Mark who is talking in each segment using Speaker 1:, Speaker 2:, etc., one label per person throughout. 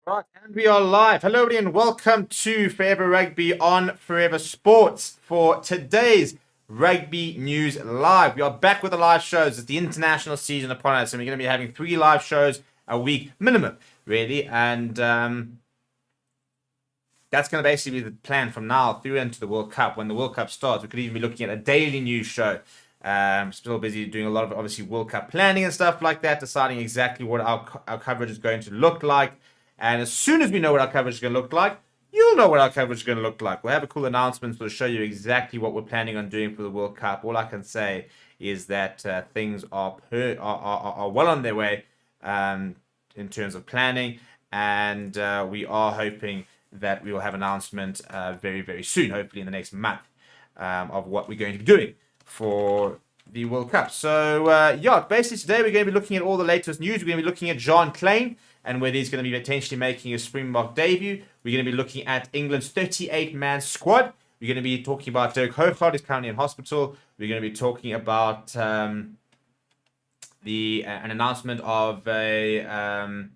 Speaker 1: Right, and we are live. Hello, everybody, and welcome to Forever Rugby on Forever Sports for today's Rugby News Live. We are back with the live shows. It's the international season upon us, and we're going to be having 3 live shows a week minimum, really. And that's going to basically be the plan from now through into the World Cup. When the World Cup starts, we could even be looking at a daily news show. Still busy doing a lot of, obviously, World Cup planning and stuff like that, deciding exactly what our coverage is going to look like. And as soon as we know what our coverage is going to look like, you'll know what our coverage is going to look like. We'll have a cool announcement to show you exactly what we're planning on doing for the World Cup. All I can say is that things are well on their way in terms of planning, and we are hoping that we will have an announcement very, very soon, hopefully in the next month, of what we're going to be doing for the World Cup. So, basically today we're going to be looking at all the latest news. We're going to be looking at KLEYN and whether he's going to be potentially making a Springbok debut. We're going to be looking at England's 38-man squad. We're going to be talking about Dirk Hoogland, who's currently in hospital. We're going to be talking about an announcement of the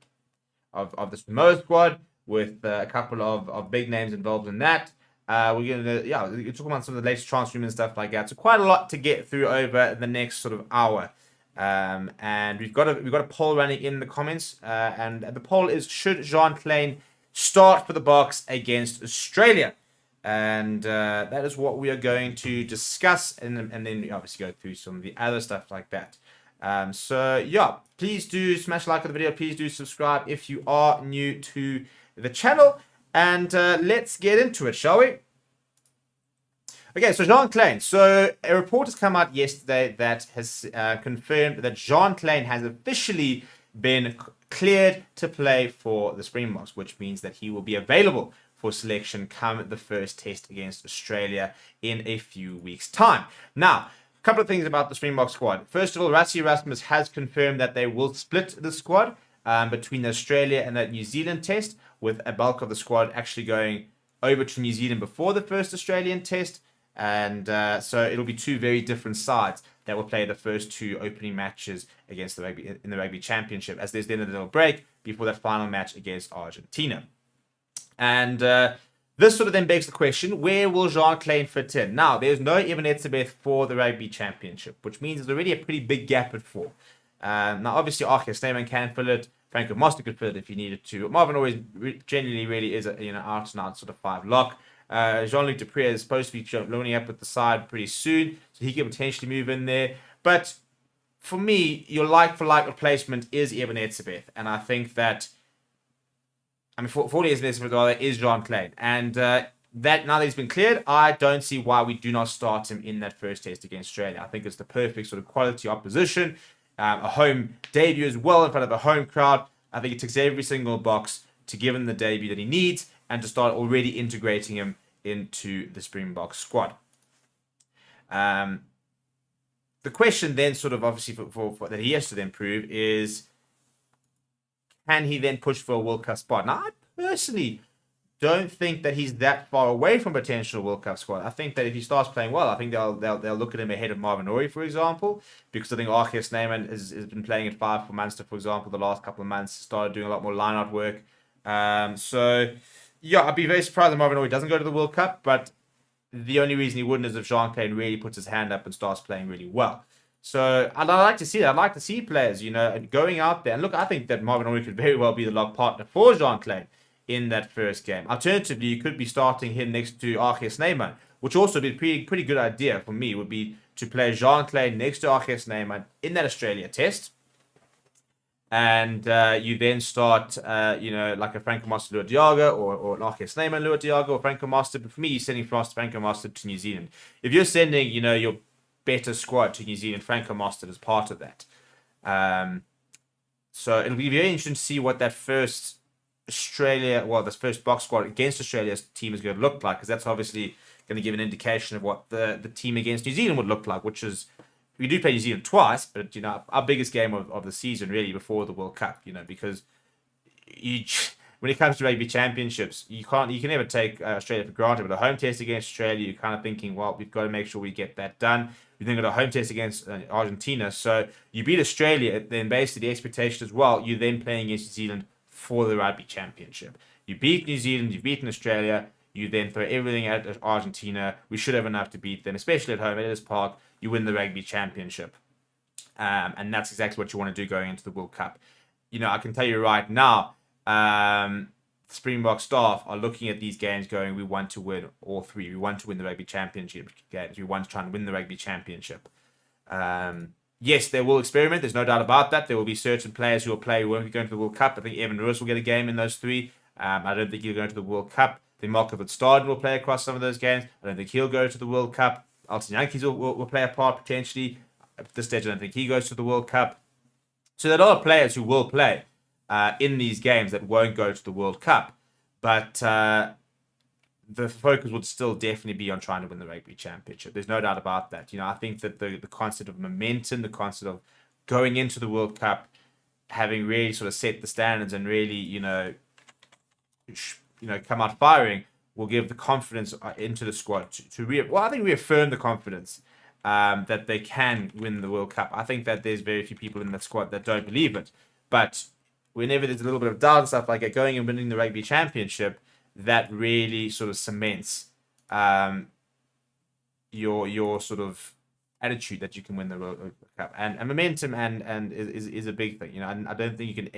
Speaker 1: Samoa squad with a couple of big names involved in that. We're going to talk about some of the latest transfer rumors and stuff like that. So quite a lot to get through over the next sort of hour. And we've got a poll running in the comments, and the poll is: should KLEYN start for the Boks against Australia? And that is what we are going to discuss, and then we obviously go through some of the other stuff like that. Please do smash like on the video. Please do subscribe if you are new to the channel, and let's get into it, shall we? Okay, so KLEYN. So a report has come out yesterday that has confirmed that KLEYN has officially been cleared to play for the Springboks, which means that he will be available for selection come the first test against Australia in a few weeks' time. Now, a couple of things about the Springbok squad. First of all, Rassie Erasmus has confirmed that they will split the squad between the Australia and the New Zealand test, with a bulk of the squad actually going over to New Zealand before the first Australian test. And so it'll be 2 very different sides that will play the first 2 opening matches against the Rugby Championship, as there's then a little break before that final match against Argentina. And this sort of then begs the question: where will KLEYN fit in? Now, there's no Eben Etzebeth for the Rugby Championship, which means there's already a pretty big gap at 4. Now, obviously, Archie Snyman can fill it. Franco Moster could fill it if he needed to. But Marvin always generally really is a out-and-out sort of 5 lock. Jean-Luc Dupree is supposed to be loaning up with the side pretty soon, so he can potentially move in there. But for me, your like-for-like replacement is Eben Etzebeth, and I think that, for Eben Etzebeth rather, is KLEYN. And that now that he's been cleared, I don't see why we do not start him in that first test against Australia. I think it's the perfect sort of quality opposition, a home debut as well in front of a home crowd. I think it ticks every single box to give him the debut that he needs and to start already integrating him into the Springbok squad. The question then, sort of obviously for that he has to then prove is, can he then push for a World Cup spot? Now, I personally don't think that he's that far away from potential World Cup squad. I think that if he starts playing well, I think they'll look at him ahead of Marvin Orie, for example, because I think Archie Snyman has been playing at 5 for Munster, for example, the last couple of months, started doing a lot more line-out work. I'd be very surprised if Marvin Orie doesn't go to the World Cup, but the only reason he wouldn't is if KLEYN really puts his hand up and starts playing really well. So I'd like to see that. I'd like to see players, going out there. And look, I think that Marvin Orie could very well be the lock partner for KLEYN in that first game. Alternatively, you could be starting him next to Archie Snyman, which also would be a pretty good idea for me, would be to play KLEYN next to Archie Snyman in that Australia test. And you then start, like a Franco Moster Lua Diago or an Archie Snyman Lua Diago or Franco Moster. But for me, you're sending Franco Moster to New Zealand. If you're sending, your better squad to New Zealand, Franco Moster is part of that. So it'll be very interesting to see what that first this first Boks squad against Australia's team is going to look like, because that's obviously going to give an indication of what the team against New Zealand would look like, which is, we do play New Zealand twice, but our biggest game of the season really before the World Cup, because when it comes to rugby championships, you can never take Australia for granted. With a home test against Australia, you're kind of thinking, well, we've got to make sure we get that done. We then got a home test against Argentina, so you beat Australia, then basically the expectation as well, you're then playing against New Zealand for the Rugby Championship. You beat New Zealand, you've beaten Australia, you then throw everything at Argentina. We should have enough to beat them, especially at home at Ellis Park. You win the Rugby Championship. And that's exactly what you want to do going into the World Cup. I can tell you right now, Springbok staff are looking at these games going, we want to win all three. We want to win the Rugby Championship games. We want to try and win the Rugby Championship. Yes, they will experiment. There's no doubt about that. There will be certain players who will play who won't be going to the World Cup. I think Evan Lewis will get a game in those three. I don't think he'll go to the World Cup. I think Marco Verstappen will play across some of those games. I don't think he'll go to the World Cup. Alton Yankees will play a part potentially. At this stage, I don't think he goes to the World Cup. So there are a lot of players who will play in these games that won't go to the World Cup. But the focus would still definitely be on trying to win the Rugby Championship. There's no doubt about that. I think that the concept of momentum, the concept of going into the World Cup, having really sort of set the standards and really, come out firing, will give the confidence into the squad I think reaffirm the confidence that they can win the World Cup. I think that there's very few people in that squad that don't believe it. But whenever there's a little bit of doubt and stuff like that, going and winning the Rugby Championship, that really sort of cements your sort of attitude that you can win the World Cup. And momentum and is a big thing. And I don't think you can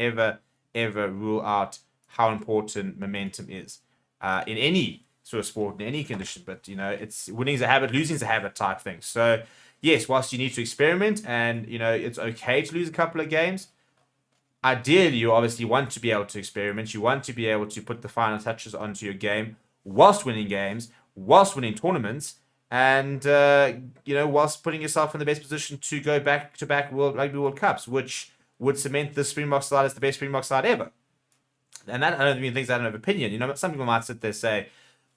Speaker 1: ever rule out how important momentum is in any sort of sport, in any condition. But it's winning is a habit, losing is a habit type thing. So yes, whilst you need to experiment and it's okay to lose a couple of games, ideally you obviously want to be able to experiment. You want to be able to put the final touches onto your game whilst winning games, whilst winning tournaments, and whilst putting yourself in the best position to go back to back Rugby World Cups, which would cement the Springbok side as the best Springbok side ever. And that, I don't mean things I don't have opinion. Some people might sit there and say,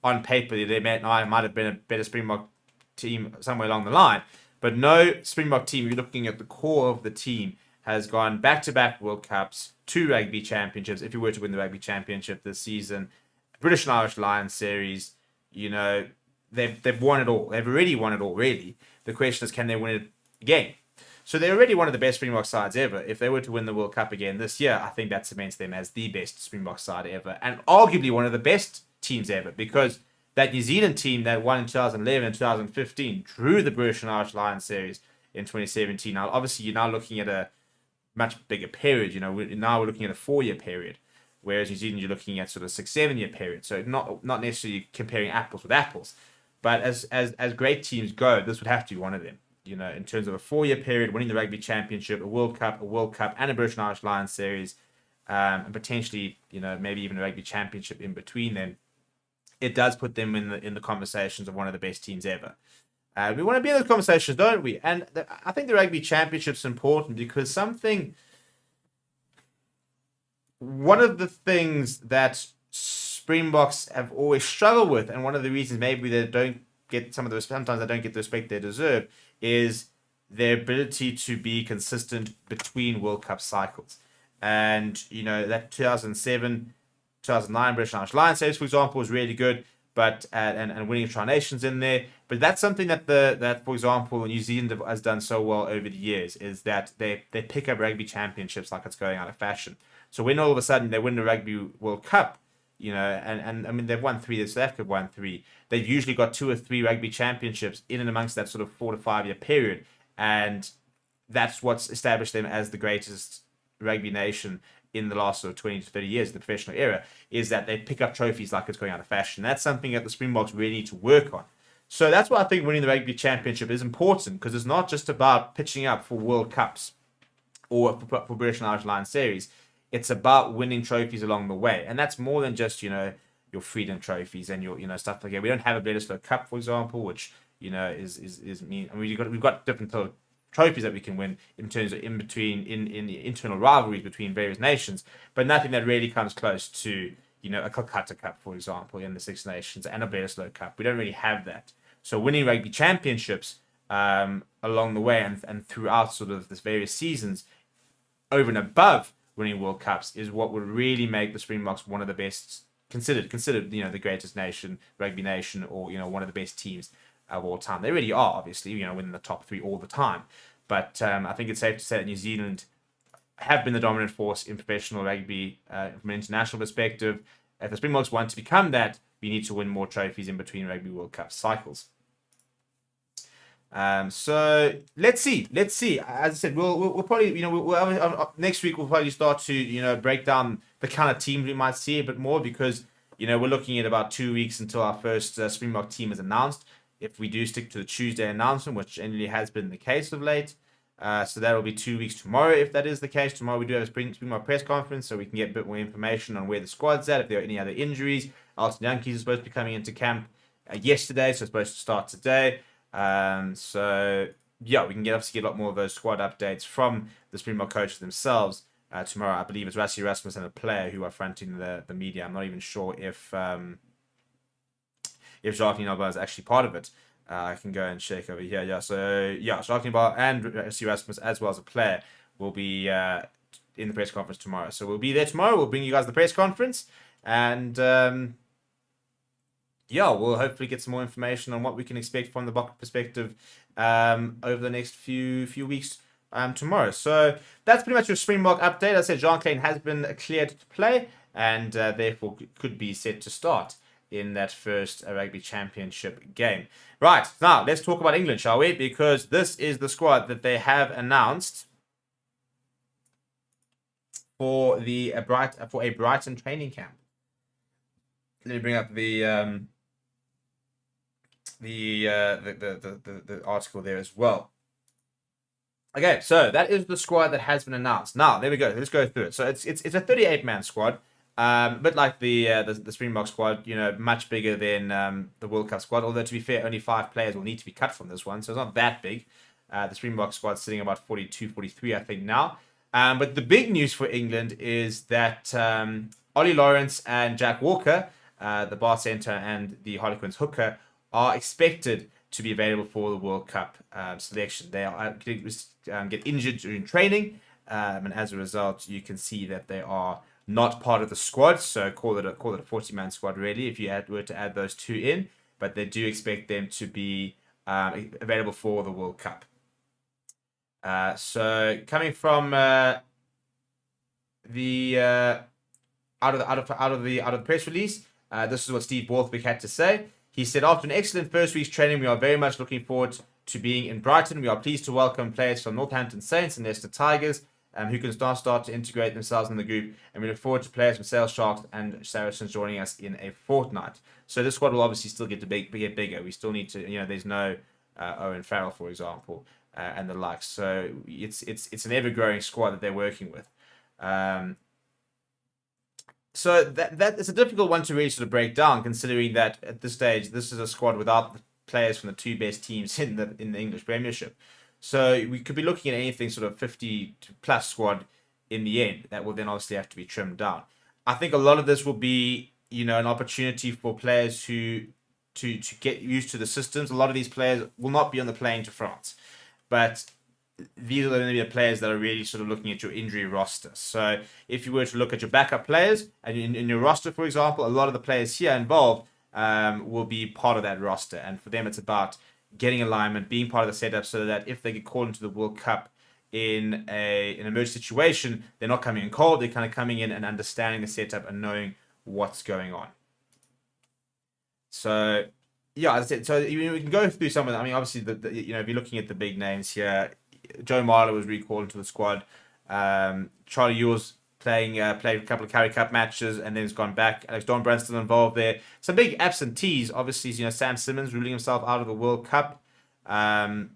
Speaker 1: on paper, they might have been a better Springbok team somewhere along the line. But no Springbok team, you're looking at the core of the team, has gone back-to-back World Cups, 2 Rugby Championships, if you were to win the Rugby Championship this season, British and Irish Lions series, they've won it all. They've already won it all, really. The question is, can they win it again? So they're already one of the best Springbok sides ever. If they were to win the World Cup again this year, I think that cements them as the best Springbok side ever, and arguably one of the best teams ever, because that New Zealand team that won in 2011 and 2015 drew the British and Irish Lions series in 2017. Now, obviously, you're now looking at a much bigger period. Now we're looking at a 4-year period, whereas New Zealand, you're looking at sort of 6-7-year period. So not necessarily comparing apples with apples, but as great teams go, this would have to be one of them. In terms of a 4-year period, winning the Rugby Championship, a World Cup, and a British and Irish Lions series, and potentially, maybe even a Rugby Championship in between them, it does put them in the conversations of one of the best teams ever. We want to be in those conversations, don't we? And I think the Rugby Championship's important because one of the things that Springboks have always struggled with, and one of the reasons maybe they don't get sometimes they don't get the respect they deserve, is their ability to be consistent between World Cup cycles. And, that 2007, 2009 British and Irish Lions series, for example, was really good, but and winning Tri Nations in there. But that's something that for example, New Zealand has done so well over the years, is that they pick up Rugby Championships like it's going out of fashion. So when all of a sudden they win the Rugby World Cup, and I mean, they've won 3, South Africa won 3. They've usually got 2 or 3 Rugby Championships in and amongst that sort of 4 to 5 year period. And that's what's established them as the greatest rugby nation in the last sort of 20 to 30 years, the professional era, is that they pick up trophies like it's going out of fashion. That's something that the Springboks really need to work on. So that's why I think winning the Rugby Championship is important, because it's not just about pitching up for World Cups or for British and Irish Lions series. It's about winning trophies along the way. And that's more than just, your freedom trophies and your, stuff like that. We don't have a Bledisloe Cup, for example, which, is mean. I mean, we've got different trophies that we can win in terms of in the internal rivalries between various nations, but nothing that really comes close to, a Calcutta Cup, for example, in the Six Nations, and a Bledisloe Cup. We don't really have that. So winning Rugby Championships along the way and throughout sort of this various seasons, over and above winning World Cups, is what would really make the Springboks one of the best, considered the greatest nation, rugby nation, or one of the best teams of all time. They really are, obviously, within the top 3 all the time. But I think it's safe to say that New Zealand have been the dominant force in professional rugby from an international perspective. If the Springboks want to become that, we need to win more trophies in between Rugby World Cup cycles. So let's see. As I said, we'll probably, next week we'll probably start to, break down the kind of teams we might see a bit more, because, we're looking at about 2 weeks until our first Springbok team is announced. If we do stick to the Tuesday announcement, which generally has been the case of late. So that will be 2 weeks tomorrow, if that is the case. Tomorrow we do have a Springbok press conference, so we can get a bit more information on where the squad's at, if there are any other injuries. Alton Yankees is supposed to be coming into camp yesterday, so it's supposed to start today. So yeah, we can obviously get a lot more of those squad updates from the Springbok coaches themselves tomorrow. I believe it's Rassie Erasmus and a player who are fronting the media. I'm not even sure if Jacques Ninaber is actually part of it. I can go and check over here. Yeah, so yeah, Jacques Ninaber and Rassie Erasmus, as well as a player, will be in the press conference tomorrow. So we'll be there tomorrow. We'll bring you guys the press conference, and yeah, we'll hopefully get some more information on what we can expect from the Bok perspective over the next few weeks tomorrow. So that's pretty much your Springbok update. As I said, Jean-Claude has been cleared to play, and therefore could be set to start in that first Rugby Championship game. Right, now let's talk about England, shall we? Because this is the squad that they have announced for a Brighton training camp. Let me bring up the article there as well. Okay, so that is the squad that has been announced. Now, there we go. Let's go through it. So it's a 38-man squad. A bit like the Springbok squad, much bigger than the World Cup squad. Although, to be fair, only 5 players will need to be cut from this one, so it's not that big. The Springbok squad's sitting about 42, 43, I think, now. But the big news for England is that Ollie Lawrence and Jack Walker, the bar centre and the Harlequins hooker, are expected to be available for the World Cup selection. They are get injured during training, and as a result, you can see that they are not part of the squad. So call it a 40-man squad, really, if you were to add those 2 in. But they do expect them to be available for the World Cup. So coming from out of the press release, this is what Steve Borthwick had to say. He said, after an excellent first week's training, we are very much looking forward to being in Brighton. We are pleased to welcome players from Northampton Saints and Leicester Tigers, who can start to integrate themselves in the group. And we look forward to players from Sale Sharks and Saracens joining us in a fortnight. So this squad will obviously still get bigger. We still need to, there's no Owen Farrell, for example, and the likes. So it's an ever-growing squad that they're working with. So that is a difficult one to really sort of break down, considering that at this stage, this is a squad without the players from the 2 best teams in the English Premiership. So we could be looking at anything sort of 50 plus squad in the end. That will then obviously have to be trimmed down. I think a lot of this will be, an opportunity for players to get used to the systems. A lot of these players will not be on the plane to France, but these are going to be the players that are really sort of looking at your injury roster. So if you were to look at your backup players and in your roster, for example, a lot of the players here involved will be part of that roster. And for them, it's about getting alignment, being part of the setup, so that if they get called into the World Cup in an emergency situation, they're not coming in cold. They're kind of coming in and understanding the setup and knowing what's going on. So yeah, as I said, so we can go through some of them. I mean, obviously, if you're looking at the big names here, Joe Marler was recalled into the squad. Charlie Ewell's played a couple of Currie Cup matches and then has gone back. Alex Dornbrand's still involved there. Some big absentees, obviously, Sam Simmons ruling himself out of the World Cup. Jack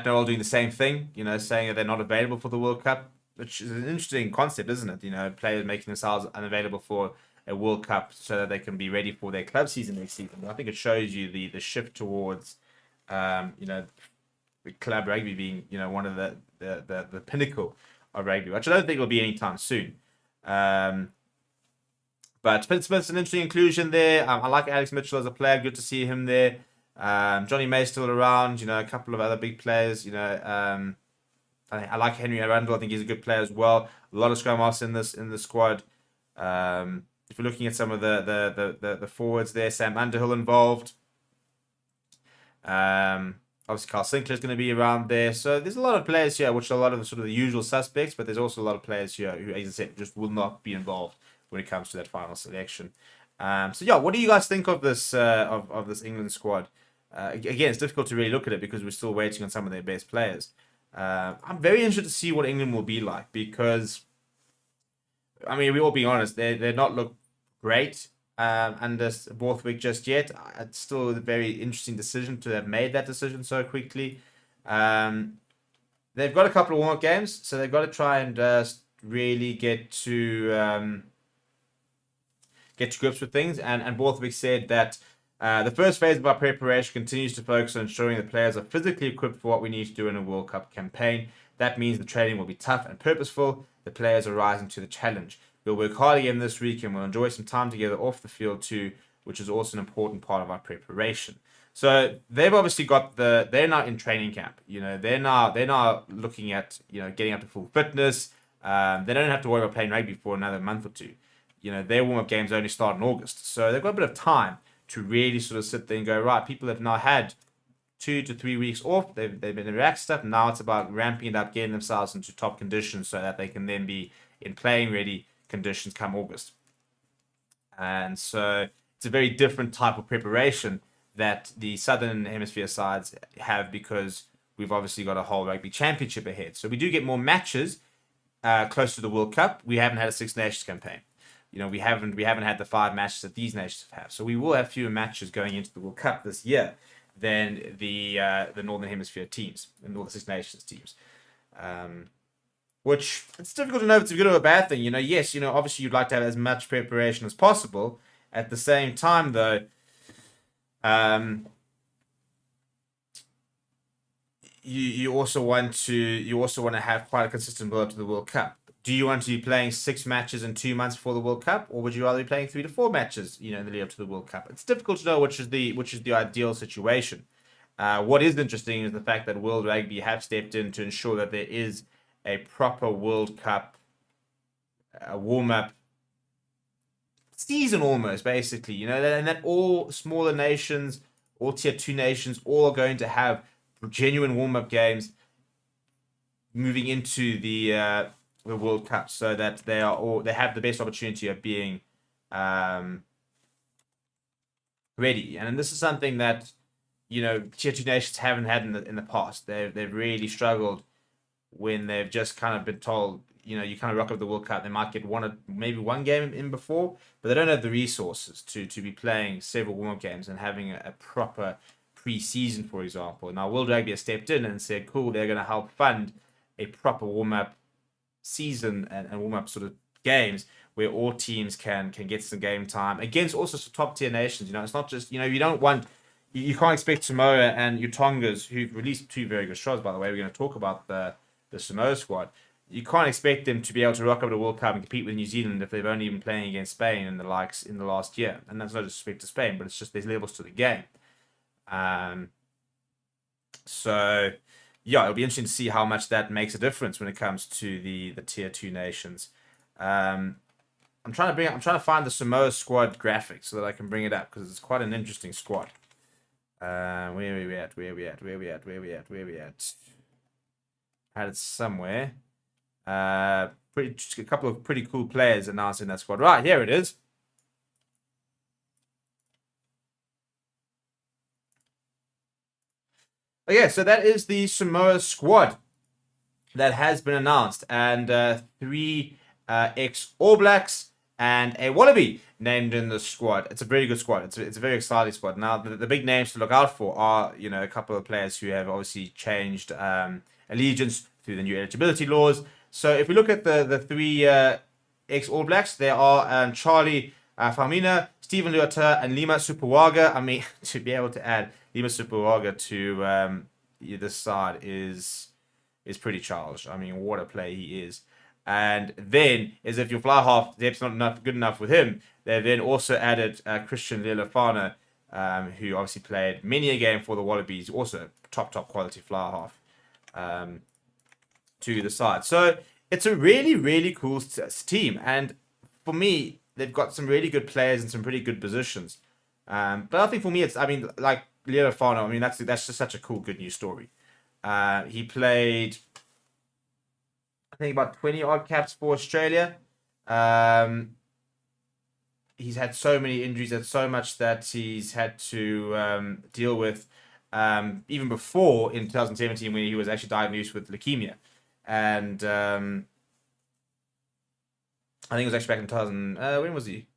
Speaker 1: Noel doing the same thing, saying that they're not available for the World Cup, which is an interesting concept, isn't it? Players making themselves unavailable for a World Cup so that they can be ready for their club season next season. I think it shows you the shift towards, the club rugby being, one of the pinnacle of rugby, which I don't think will be anytime soon. But Smith's an interesting inclusion there. I like Alex Mitchell as a player. Good to see him there. Johnny May's still around. A couple of other big players. I like Henry Arundel. I think he's a good player as well. A lot of scrum halves in the squad. If you're looking at some of the forwards there, Sam Underhill involved. Obviously, Carl Sinclair is going to be around there. So there's a lot of players here, which are a lot of the sort of the usual suspects, but there's also a lot of players here who, as I said, just will not be involved when it comes to that final selection. So yeah, what do you guys think of this of this England squad? Again, it's difficult to really look at it because we're still waiting on some of their best players. I'm very interested to see what England will be like because, I mean, we're all being honest, they're not look great under Borthwick just yet. It's still a very interesting decision to have made that decision so quickly. They've got a couple of warm-up games, so they've got to try and really get to grips with things. And Borthwick said that the first phase of our preparation continues to focus on ensuring the players are physically equipped for what we need to do in a World Cup campaign. That means the training will be tough and purposeful. The players are rising to the challenge. We'll work hard again this week and we'll enjoy some time together off the field too, which is also an important part of our preparation. So they've obviously got they're now in training camp. You know, they're now looking at, you know, getting up to full fitness. They don't have to worry about playing rugby for another month or two. You know, their warm-up games only start in August. So they've got a bit of time to really sort of sit there and go, right, people have now had 2 to 3 weeks off. They've been relaxed stuff. Now it's about ramping it up, getting themselves into top conditions so that they can then be in playing ready conditions come August. And so it's a very different type of preparation that the Southern Hemisphere sides have because we've obviously got a whole rugby championship ahead. So we do get more matches close to the World Cup. We haven't had a Six Nations campaign. You know, we haven't had the 5 matches that these nations have. So we will have fewer matches going into the World Cup this year than the Northern Hemisphere teams, the Northern Six Nations teams. Which it's difficult to know if it's a good or a bad thing. You know, yes, you know, obviously you'd like to have as much preparation as possible. At the same time, though, you also want to have quite a consistent build up to the World Cup. Do you want to be playing 6 matches in 2 months before the World Cup, or would you rather be playing 3 to 4 matches, you know, in the lead up to the World Cup? It's difficult to know which is the ideal situation. What is interesting is the fact that World Rugby have stepped in to ensure that there is a proper World Cup warm-up season almost, basically, you know, and that all smaller nations, all tier 2 nations, all are going to have genuine warm-up games moving into the World Cup, so that they have the best opportunity of being ready. And this is something that, you know, tier 2 nations haven't had in the past. They've really struggled when they've just kind of been told, you know, you kind of rock up the World Cup. They might get maybe one game in before, but they don't have the resources to be playing several warm-up games and having a proper pre-season, for example. Now, World Rugby has stepped in and said, cool, they're going to help fund a proper warm-up season and warm-up sort of games where all teams can get some game time against also some top-tier nations. You know, it's not just, you know, you can't expect Samoa and your Tongas, who've released 2 very good shots, by the way. We're going to talk about the Samoa squad. You can't expect them to be able to rock up the World Cup and compete with New Zealand if they've only been playing against Spain and the likes in the last year. And that's no disrespect to Spain, but it's just there's levels to the game. So yeah, it'll be interesting to see how much that makes a difference when it comes to the tier 2 nations. I'm trying to find the Samoa squad graphic so that I can bring it up because it's quite an interesting squad. Where are we at? I had it somewhere. A couple of pretty cool players announced in that squad. Right, here it is. Okay, so that is the Samoa squad that has been announced, and 3 ex-All Blacks and a Wallaby named in the squad. It's a very good squad. It's a very exciting squad. Now, the big names to look out for are, you know, a couple of players who have obviously changed allegiance through the new eligibility laws. So if we look at the 3 ex-All Blacks, there are Charlie Faumina, Stephen Luata, and Lima Supuwaga. I mean, to be able to add Lima Supuwaga to this side is pretty childish. I mean, what a player he is. And then, as if your fly half, Zep's not good enough with him, they then also added Christian Lelofana, who obviously played many a game for the Wallabies, also top quality fly half, to the side. So it's a really, really cool team. And for me, they've got some really good players in some pretty good positions. But I think for me, like Leolofano, I mean, that's just such a cool, good news story. He played, I think, about 20 odd caps for Australia. He's had so many injuries and so much that he's had to deal with, even before in 2017 when he was actually diagnosed with leukemia. And I think it was actually back in 2000. When was he?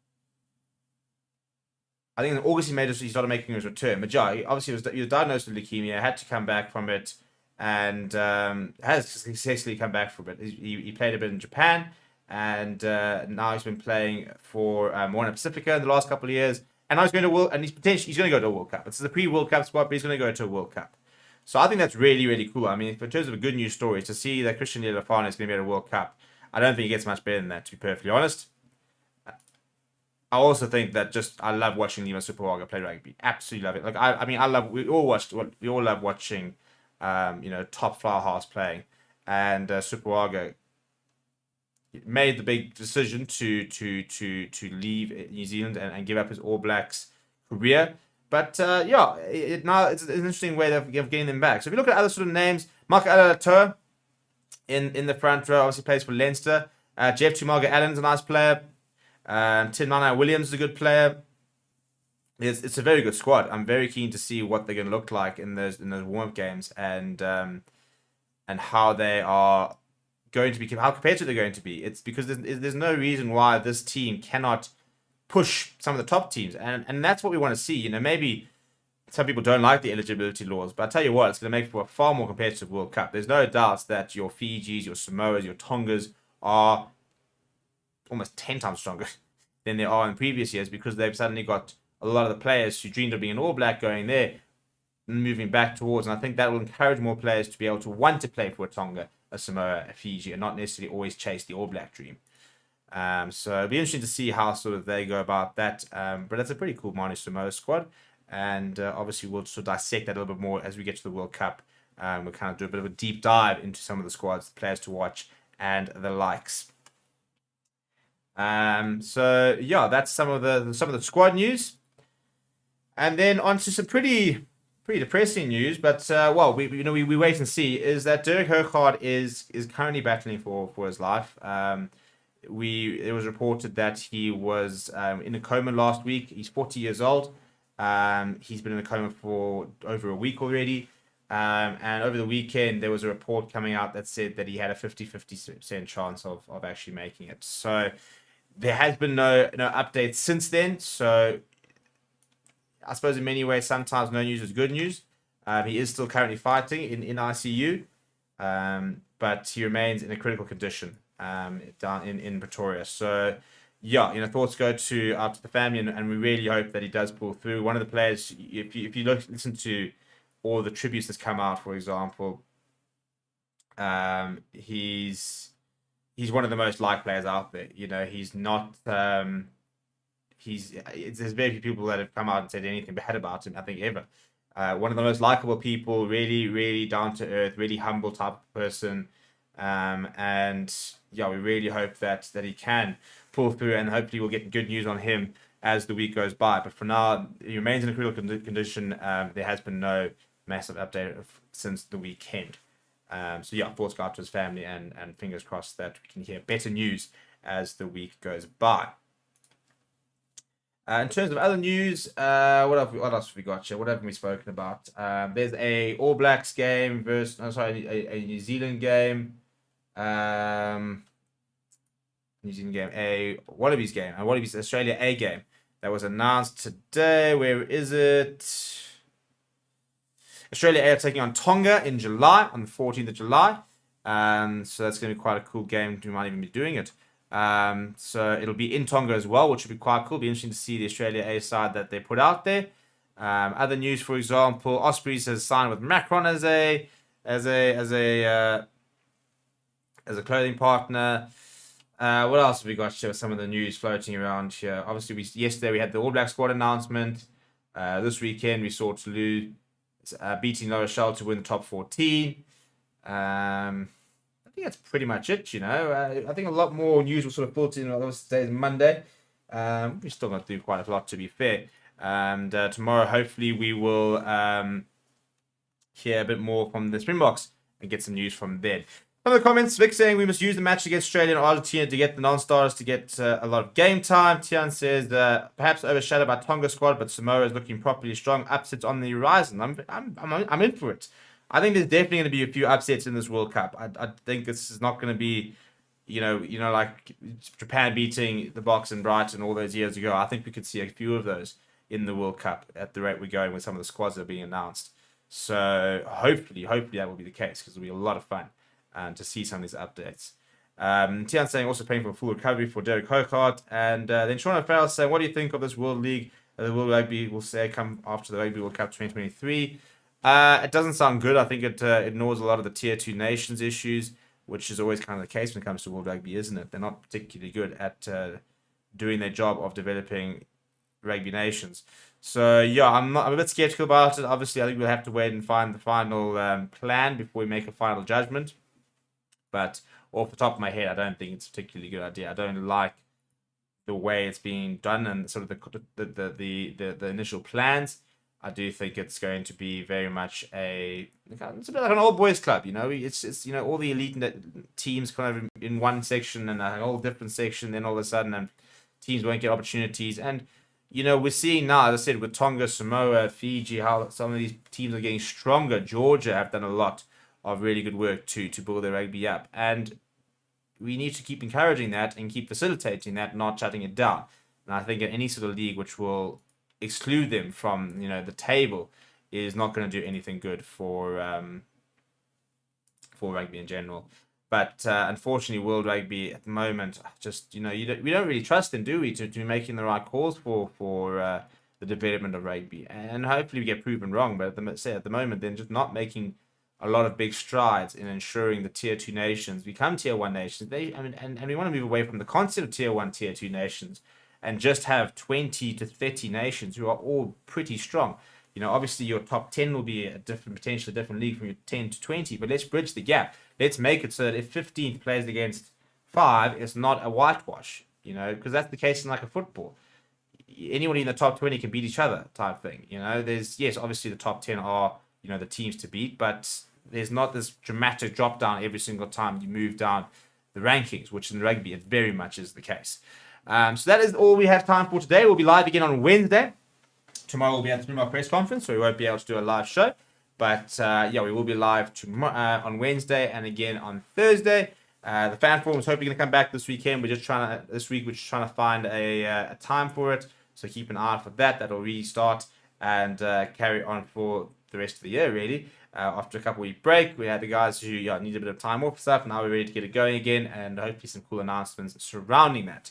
Speaker 1: I think in August he started making his return. But yeah, obviously he was diagnosed with leukemia, had to come back from it, and has successfully come back from it. He played a bit in Japan, and now he's been playing for Moana Pacifica in the last couple of years. And now he's going to he's going to go to a World Cup. It's the pre-World Cup spot, but he's going to go to a World Cup. So I think that's really, really cool. I mean, in terms of a good news story, to see that Christian Leolofano is going to be at a World Cup, I don't think it gets much better than that, to be perfectly honest. I also think that I love watching Lima Superwaga play rugby. Absolutely love it. Like I mean, we all love watching, top flower halves playing, and Superwaga made the big decision to leave New Zealand and give up his All Blacks career. But now it's an interesting way of getting them back. So if you look at other sort of names, Mark Alalatua in the front row obviously plays for Leinster. Jeff Tumaga Allen's a nice player. Tim Nana Williams is a good player. It's a very good squad. I'm very keen to see what they're going to look like in those warm-up games and how they are going to be, how competitive they're going to be. It's because there's no reason why this team cannot push some of the top teams, and that's what we want to see. Maybe some people don't like the eligibility laws, but I tell you what, it's going to make for a far more competitive World Cup. There's no doubt that your Fijis, your Samoas, your Tongas are almost 10 times stronger than they are in previous years, because they've suddenly got a lot of the players who dreamed of being an All Black going there, moving back towards, and I think that will encourage more players to be able to want to play for a Tonga, a Samoa, a Fiji, and not necessarily always chase the All Black dream. So it'll be interesting to see how sort of they go about that. But that's a pretty cool Manu Samoa squad, and obviously we'll sort of dissect that a little bit more as we get to the World Cup. We'll kind of do a bit of a deep dive into some of the squads, the players to watch, and the likes. So yeah, that's some of the squad news, and then on to some pretty depressing news. But we wait and see. Is that Dirk Hurkard is currently battling for his life. It was reported that he was in a coma last week. He's 40 years old. He's been in a coma for over a week already. And over the weekend, there was a report coming out that said that he had a 50% chance of actually making it. So there has been no updates since then. So I suppose in many ways, sometimes no news is good news. He is still currently fighting in ICU, but he remains in a critical condition down in Pretoria. So yeah, thoughts go out to the family, and we really hope that he does pull through. One of the players, if you listen to all the tributes that's come out, for example, he's one of the most liked players out there. He's not. There's very few people that have come out and said anything bad about him, I think, ever. One of the most likable people, really, really down to earth, really humble type of person. And yeah, we really hope that he can pull through, and hopefully we'll get good news on him as the week goes by. But for now, he remains in a critical condition. There has been no massive update since the weekend. So yeah, thoughts go out to his family, and fingers crossed that we can hear better news as the week goes by. In terms of other news, what else have we got here? What haven't we spoken about? There's a All Blacks game versus, a New Zealand game. New Zealand game, a Wallabies game, a Wallabies Australia A game that was announced today. Where is it? Australia A are taking on Tonga in July, on the 14th of July. So that's going to be quite a cool game. We might even be doing it. So it'll be in Tonga as well, which would be quite cool. Be interesting to see the Australia A side that they put out there. Other news, for example, Ospreys has signed with Macron as a clothing partner. What else have we got here? Some of the news floating around here. Obviously, yesterday we had the All Black squad announcement. This weekend we saw Toulouse beating La Rochelle to win the top 14. I think that's pretty much it, I think a lot more news will sort of filter in. Today's Monday. We're still going to do quite a lot, to be fair. And tomorrow, hopefully, we will hear a bit more from the Springboks and get some news from them. Some of the comments, Vic saying we must use the match against Australia and Argentina to get the non-stars to get a lot of game time. Tian says perhaps overshadowed by Tonga squad, but Samoa is looking properly strong. Upsets on the horizon. I'm in for it. I think there's definitely going to be a few upsets in this World Cup. I think this is not going to be, like Japan beating the Box and Brighton all those years ago. I think we could see a few of those in the World Cup at the rate we're going with some of the squads that are being announced. So hopefully that will be the case because it'll be a lot of fun to see some of these updates. Tian saying also praying for a full recovery for Derek Hokart. And then Sean O'Farrell saying, what do you think of this World League? The World Rugby will say come after the Rugby World Cup 2023. It doesn't sound good. I think it ignores a lot of the Tier 2 nations issues, which is always kind of the case when it comes to World Rugby, isn't it? They're not particularly good at doing their job of developing rugby nations. So yeah, I'm a bit skeptical about it. Obviously, I think we'll have to wait and find the final plan before we make a final judgment. But off the top of my head, I don't think it's a particularly good idea. I don't like the way it's being done and sort of the initial plans. I do think it's going to be very much it's a bit like an old boys club, It's all the elite teams kind of in one section and a whole different section. Then all of a sudden, and teams won't get opportunities. And we're seeing now, as I said, with Tonga, Samoa, Fiji, how some of these teams are getting stronger. Georgia have done a lot of really good work to build their rugby up, and we need to keep encouraging that and keep facilitating that, not shutting it down. And I think any sort of league which will exclude them from the table is not going to do anything good for rugby in general. But unfortunately, World Rugby at the moment, just we don't really trust them, do we, to be making the right calls for the development of rugby, and hopefully we get proven wrong. But at the moment, they're just not making a lot of big strides in ensuring the Tier 2 nations become Tier 1 nations. And we want to move away from the concept of Tier 1, Tier 2 nations and just have 20 to 30 nations who are all pretty strong. Obviously your top 10 will be potentially a different league from your 10 to 20, but let's bridge the gap. Let's make it so that if 15 plays against 5, it's not a whitewash, because that's the case in like a football. Anybody in the top 20 can beat each other type thing. Yes, obviously the top 10 are the teams to beat, but there's not this dramatic drop down every single time you move down the rankings, which in rugby it very much is the case. So that is all we have time for today. We'll be live again on Wednesday. Tomorrow we'll be at the Springbok press conference, so we won't be able to do a live show. But we will be live tomorrow on Wednesday and again on Thursday. The fan forum is hopefully going to come back this weekend. We're just trying to find a time for it. So keep an eye out for that. That'll restart and carry on for the rest of the year, really. After a couple-week break, we had the guys who need a bit of time off stuff. Now we're ready to get it going again, and hopefully some cool announcements surrounding that.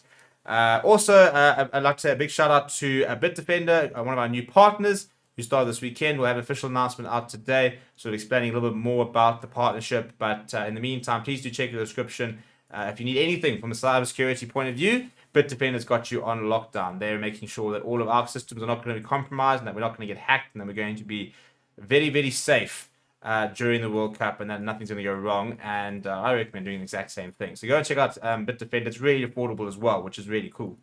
Speaker 1: Also, I'd like to say a big shout out to Bitdefender, one of our new partners who started this weekend. We'll have an official announcement out today, sort of explaining a little bit more about the partnership. But in the meantime, please do check the description. If you need anything from a cybersecurity point of view, Bitdefender's got you on lockdown. They're making sure that all of our systems are not going to be compromised and that we're not going to get hacked and that we're going to be very, very safe during the World Cup and that nothing's going to go wrong. And I recommend doing the exact same thing. So go and check out Bitdefender. It's really affordable as well, which is really cool.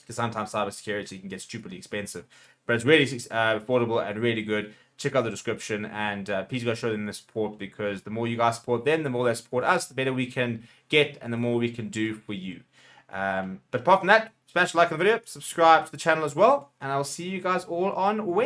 Speaker 1: Because sometimes cybersecurity can get stupidly expensive. But it's really affordable and really good. Check out the description and please go show them the support, because the more you guys support them, the more they support us, the better we can get and the more we can do for you. But apart from that, smash like on the video, subscribe to the channel as well, and I'll see you guys all on Wednesday.